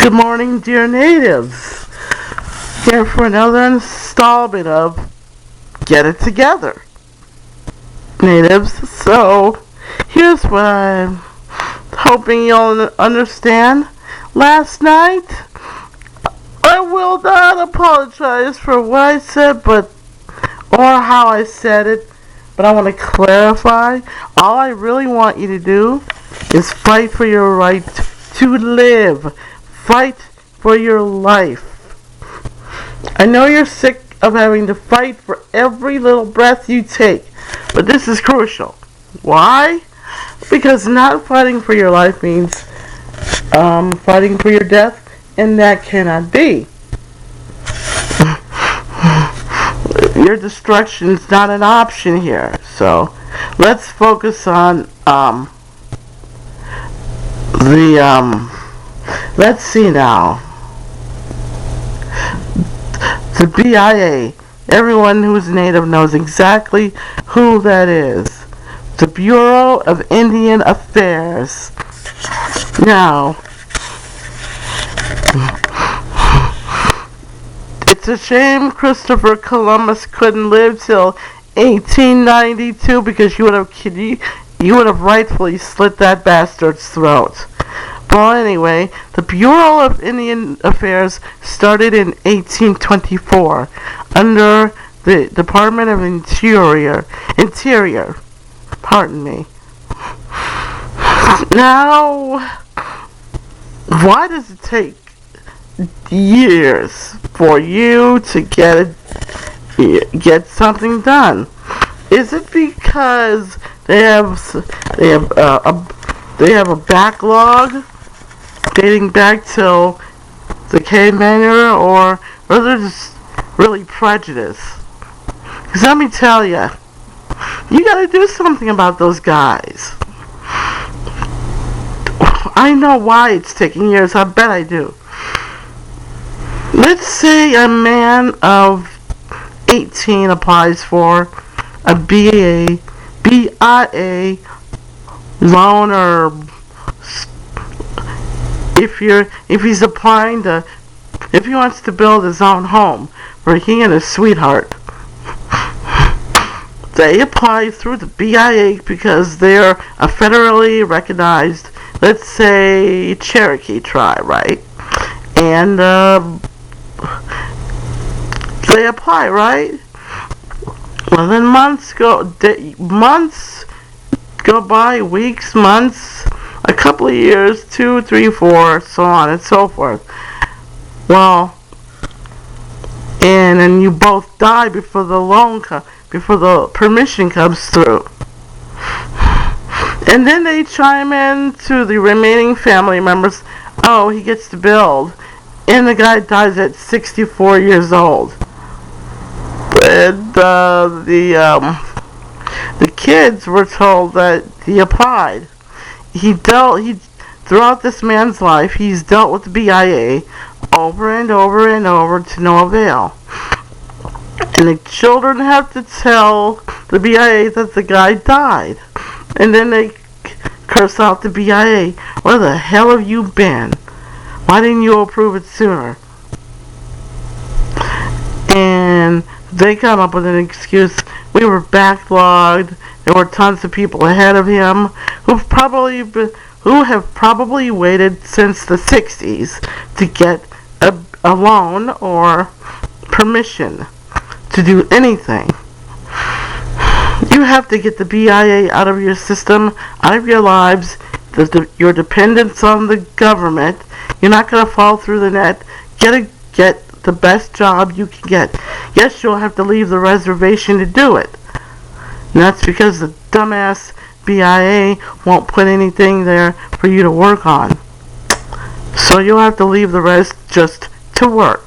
Good morning, dear natives. Here for another installment of Get It Together, natives. So, here's what I'm hoping you'll understand. Last night, I will not apologize for what I said, or how I said it, but I want to clarify. All I really want you to do is fight for your right to live. Fight for your life. I know you're sick of having to fight for every little breath you take, but this is crucial. Why? Because not fighting for your life means fighting for your death, and that cannot be. Your destruction is not an option here. So let's focus on let's see now. The BIA. Everyone who's native knows exactly who that is. The Bureau of Indian Affairs. Now, it's a shame Christopher Columbus couldn't live till 1892 because you would have rightfully slit that bastard's throat. Well, anyway, the Bureau of Indian Affairs started in 1824 under the Department of Interior. Pardon me. Now, why does it take years for you to get something done? Is it because they have a backlog dating back till the caveman era, or they're just really prejudiced? Because let me tell you, you gotta do something about those guys. I know why it's taking years. I bet I do. Let's say a man of 18 applies for a BIA loan, or if he wants to build his own home for he and his sweetheart. They apply through the BIA because they're a federally recognized, let's say, Cherokee tribe, right? And they apply, right? Well, then months go by, weeks, months, a couple of years, 2, 3, 4, so on and so forth. Well, and then you both die before before the permission comes through. And then they chime in to the remaining family members. Oh, he gets to build, and the guy dies at 64 years old. And the kids were told that he applied. Throughout this man's life, he's dealt with the BIA over and over and over to no avail. And the children have to tell the BIA that the guy died. And then they curse out the BIA. Where the hell have you been? Why didn't you approve it sooner? And they come up with an excuse. We were backlogged. There were tons of people ahead of him who have probably waited since the 60s to get a loan or permission to do anything. You have to get the BIA out of your system, out of your lives, your dependence on the government. You're not going to fall through the net. Get the best job you can get. Yes, you'll have to leave the reservation to do it. And that's because the dumbass BIA won't put anything there for you to work on. So you'll have to leave the rest just to work.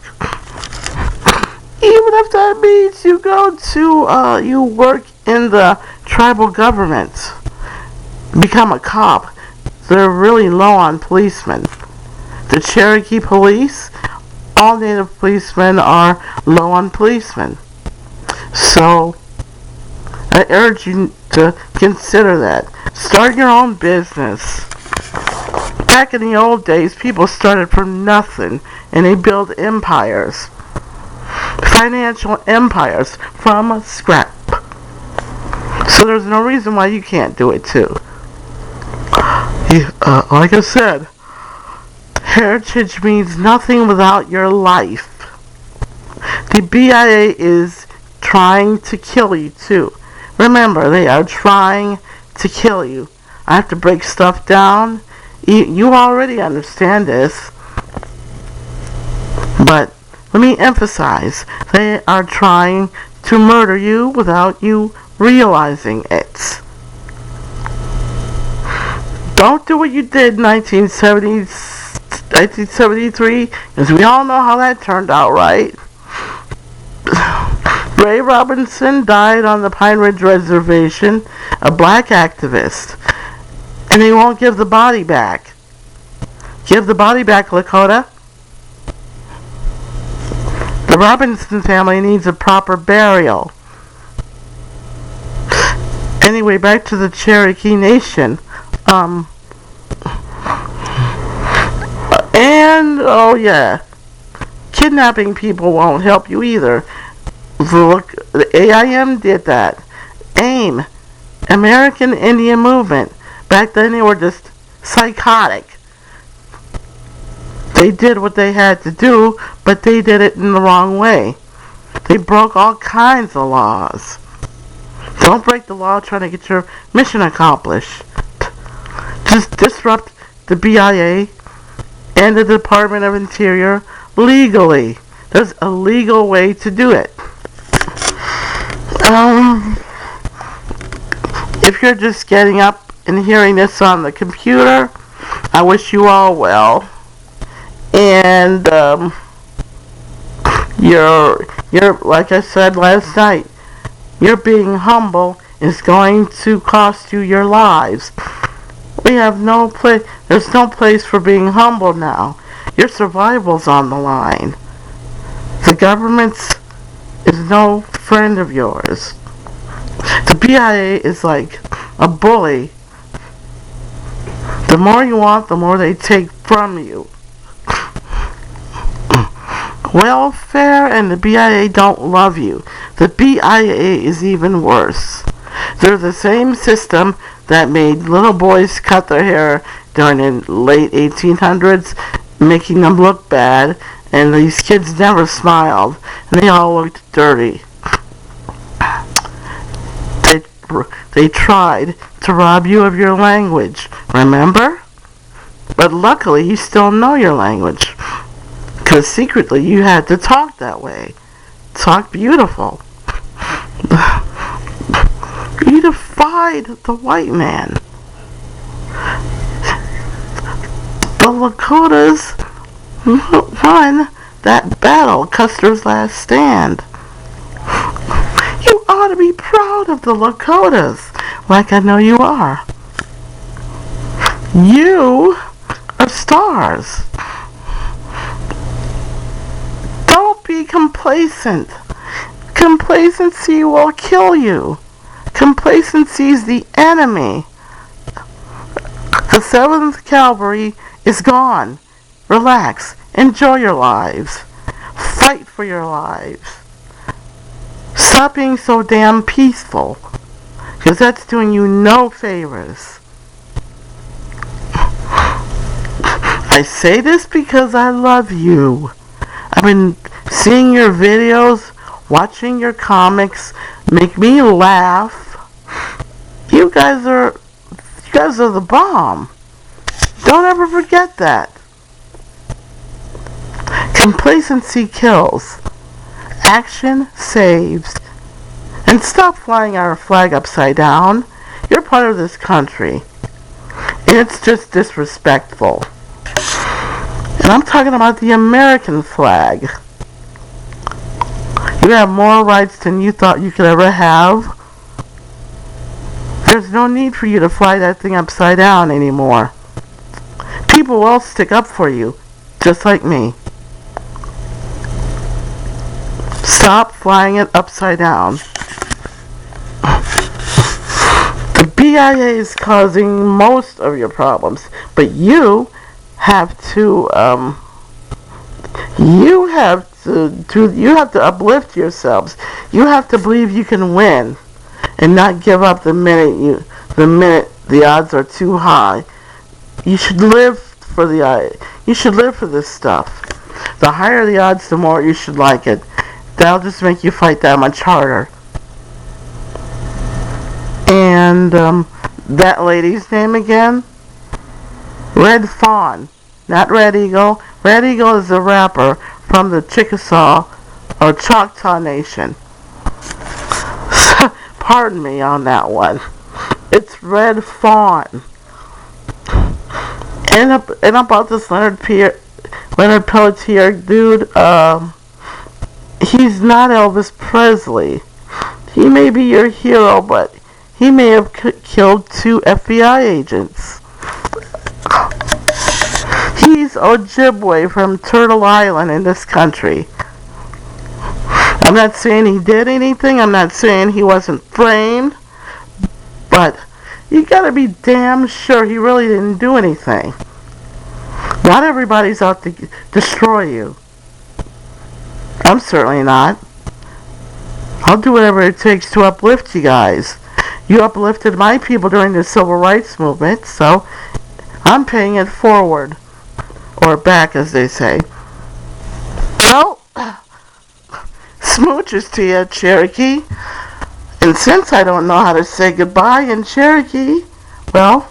Even if that means you you work in the tribal government, become a cop. They're really low on policemen. The Cherokee police, all native policemen are low on policemen. So I urge you to consider that. Start your own business. Back in the old days, people started from nothing and they built empires. Financial empires from scrap. So there's no reason why you can't do it too. Like I said, heritage means nothing without your life. The BIA is trying to kill you too. Remember, they are trying to kill you. I have to break stuff down. You already understand this. But let me emphasize, they are trying to murder you without you realizing it. Don't do what you did in 1973, because we all know how that turned out, right? Ray Robinson died on the Pine Ridge Reservation, a black activist, and they won't give the body back. Give the body back, Lakota. The Robinson family needs a proper burial. Anyway, back to the Cherokee Nation. And, oh yeah, kidnapping people won't help you either. Look, the AIM did that. AIM, American Indian Movement. Back then they were just psychotic. They did what they had to do, but they did it in the wrong way. They broke all kinds of laws. Don't break the law trying to get your mission accomplished. Just disrupt the BIA and the Department of Interior legally. There's a legal way to do it. If you're just getting up and hearing this on the computer, I wish you all well. And you're like I said last night, your being humble is going to cost you your lives. We have no place. There's no place for being humble now. Your survival's on the line. The government is no friend of yours. The BIA is like a bully. The more you want, the more they take from you. Welfare and the BIA don't love you. The BIA is even worse. They're the same system that made little boys cut their hair during the late 1800s, making them look bad, and these kids never smiled, and they all looked dirty. They tried to rob you of your language, remember? But luckily you still know your language, because secretly you had to talk that way. Talk beautiful. You defied the white man. The Lakotas won that battle, Custer's last stand. You ought to be proud of the Lakotas, like I know you are. You are stars. Don't be complacent. Complacency will kill you. Complacency is the enemy. The 7th Cavalry is gone. Relax. Enjoy your lives. Fight for your lives. Stop being so damn peaceful, because that's doing you no favors. I say this because I love you. I've been seeing your videos, watching your comics, make me laugh. You guys are the bomb. Don't ever forget that. Complacency kills. Action saves. And stop flying our flag upside down. You're part of this country. And it's just disrespectful. And I'm talking about the American flag. You have more rights than you thought you could ever have. There's no need for you to fly that thing upside down anymore. People will stick up for you, just like me. Stop flying it upside down. The BIA is causing most of your problems, but you have to you have to uplift yourselves. You have to believe you can win and not give up the minute the odds are too high. You should live for this stuff. The higher the odds, the more you should like it. That'll just make you fight that much harder. And that lady's name again? Red Fawn, not Red Eagle. Red Eagle is a rapper from the Chickasaw or Choctaw Nation. Pardon me on that one. It's Red Fawn. And about this Leonard Pelletier dude, he's not Elvis Presley. He may be your hero, but he may have killed 2 FBI agents. He's Ojibwe from Turtle Island in this country. I'm not saying he did anything. I'm not saying he wasn't framed. But you gotta be damn sure he really didn't do anything. Not everybody's out to destroy you. I'm certainly not. I'll do whatever it takes to uplift you guys. You uplifted my people during the Civil Rights Movement, so I'm paying it forward. Or back, as they say. Well, smooches to you, Cherokee. And since I don't know how to say goodbye in Cherokee, well,